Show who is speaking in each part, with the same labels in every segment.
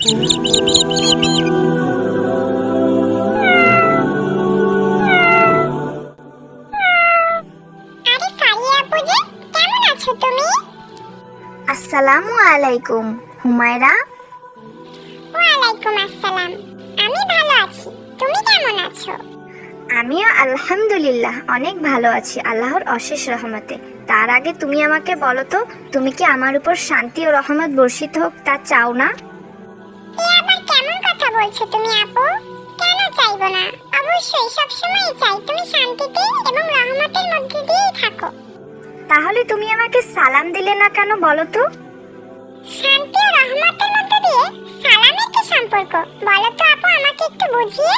Speaker 1: আরে ফারিয়া আপু যে, কেমন আছো তুমি?
Speaker 2: আসসালামু আলাইকুম হুমায়রা।
Speaker 1: ওয়ালাইকুম আসসালাম। আমি ভালো আছি, তুমি কেমন আছো?
Speaker 2: আমিও আলহামদুলিল্লাহ অনেক ভালো আছি আল্লাহর অশেষ রহমতে। তার আগে তুমি আমাকে বলো তো, তুমি কি আমার উপর শান্তি ও রহমত বর্ষিত হোক তা চাও না?
Speaker 1: এ আবার কেমন কথা বলছো তুমি আপু? কেন চাইবো না? অবশ্যই সবসময় চাই তুমি শান্তিতে এবং রহমতের মধ্যে দিয়েই থাকো।
Speaker 2: তাহলে তুমি আমাকে সালাম দিলে না কেন বলো তো?
Speaker 1: শান্তি ও রহমতের মধ্যে দিয়ে সালামের কি সম্পর্ক বলো তো আপু, আমাকে একটু বুঝিয়ে।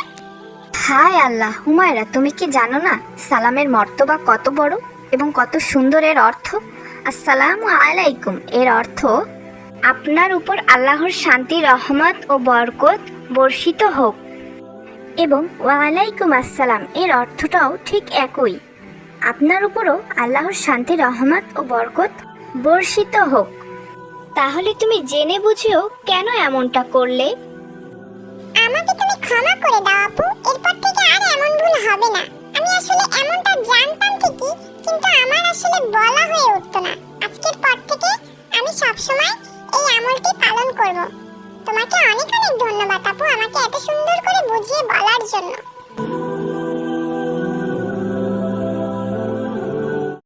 Speaker 2: হায় আল্লাহ হুমায়রা, তুমি কি জানো না সালামের মর্তবা কত বড় এবং কত সুন্দর এর অর্থ? আসসালামু আলাইকুম এর অর্থ আপনার উপর আল্লাহর শান্তি রহমত ও বরকত বর্ষিত হোক, এবং ওয়ালাইকুম আসসালাম এর অর্থটাও ঠিক একই, আপনার উপরও আল্লাহর শান্তি রহমত ও বরকত বর্ষিত হোক। তাহলে তুমি জেনে বুঝেও কেন এমনটা করলে?
Speaker 1: আমাকে তুমি ক্ষমা করে দাও আপু, এরপর থেকে আর এমন ভুল হবে না। আমি আসলে এমনটা জানতাম ঠিকই, কিন্তু আমার আসলে বলা হয়ে উঠতো না। আজকের পর থেকে আমি সবসময় এই আমলটি পালন করব। তোমাকে অনেক অনেক ধন্যবাদ আপু, আমাকে এত সুন্দর করে বুঝিয়ে বলার জন্য।